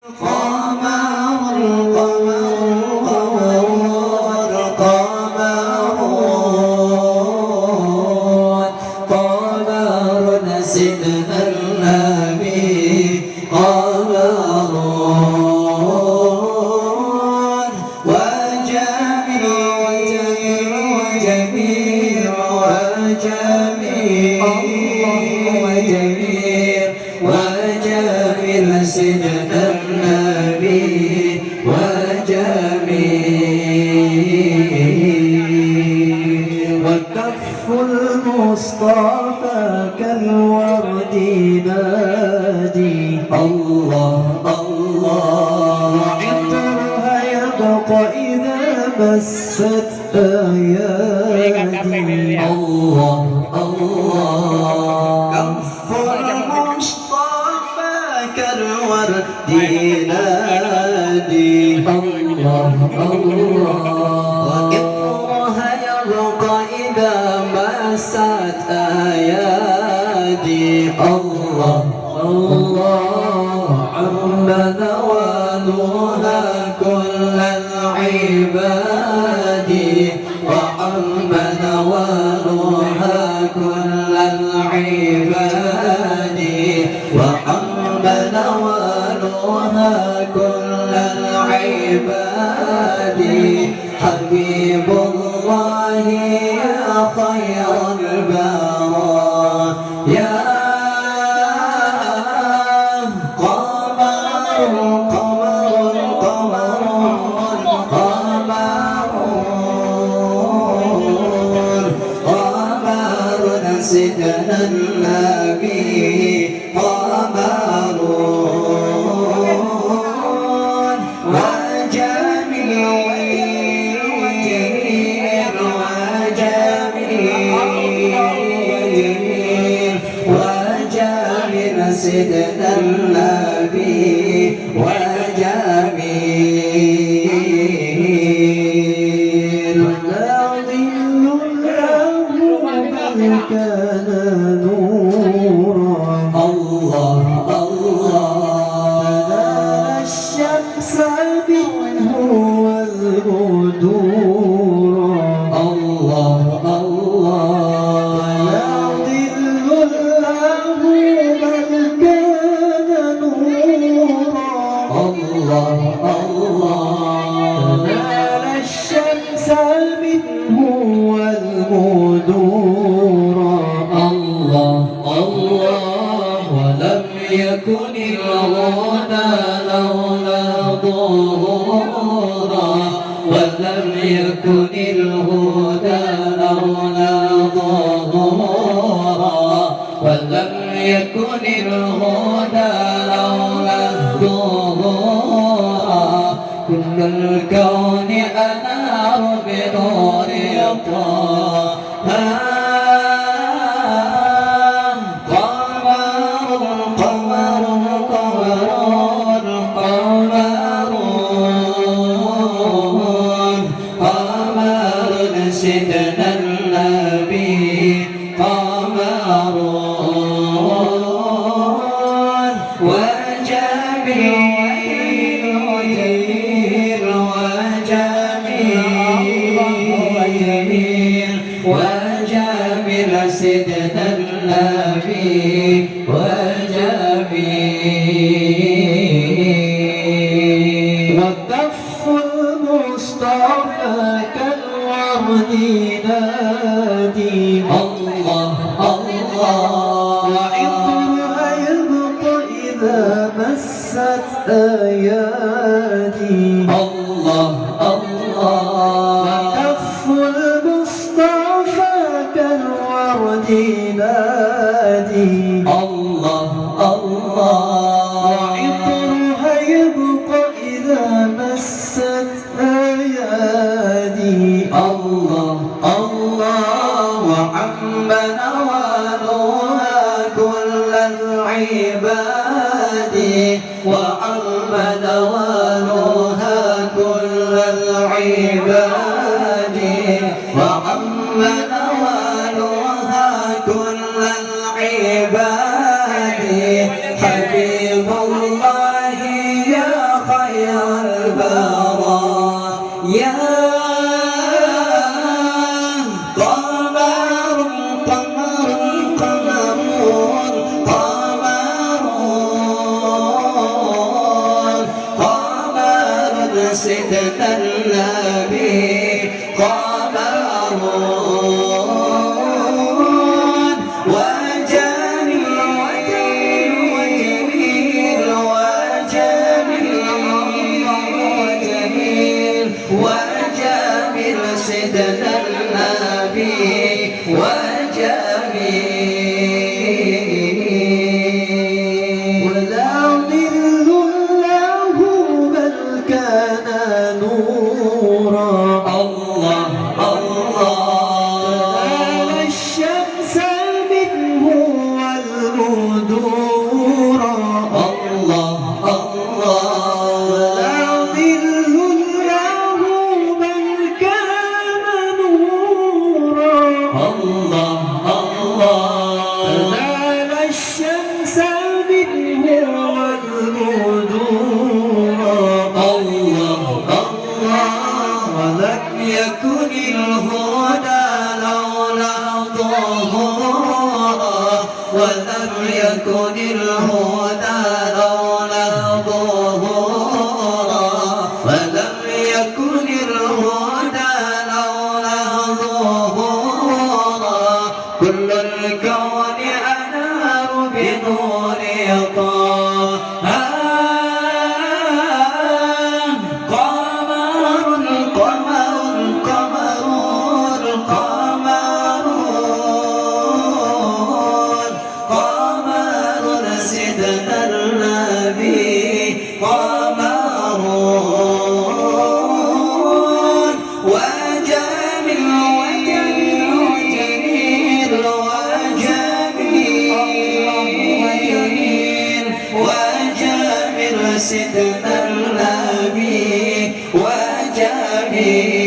قمر قمر قمر قمر سيدنا النبي قمر وجميل وجميل سيدنا النبي وجميل وكف المصطفى كالورد ينادي الله الله عطرها يبقى إذا مست أيادي الله الله كف المصطفى كالورد ينادي الله الله وإطرها يبقى إذا مست أيادي الله الله عما نوالها كل العباد وعما نوالها كل العباد وعما نوالها كل العباد حبيب الله يا خير البرايا يا سيدنا النبي قمر وجميل سيدنا النبي وجميل لا ظل له بل كان نورا الله الله تنال الشمس منه والبدور الله الله لا ظل له بل كان نورا الله الله تنال الشمس منه والبدور الله الله ولم يكن الغنى لولا ظهورا ولم يكن الهدى لولا ظهورا ولم يكن الهدى لولا ظهورا كل الكون أنار بنور طه سيدنا النبي قمر وجميل وجميل سيدنا النبي وجميل وكف المصطفى كالورد ينادي الله الله وعطرها يبقى إذا مست أيادي الله الله وكف المصطفى كالورد ينادي الله الله وعطرها يبقى إذا مست أيادي الله الله وعما نوالها كل العباد وعما نوالها كل العباد وعما نوالها كل العباد حبيب الله يا يكن الهدى لولا ظهورا ولم يكن الهدى لولا ظهورا كل الكون أنار بنور طه قمر قمر قمر قمر قمر سيدنا النبي قمر وجميل وجميل وجميل وجميل سيدنا النبي وجميل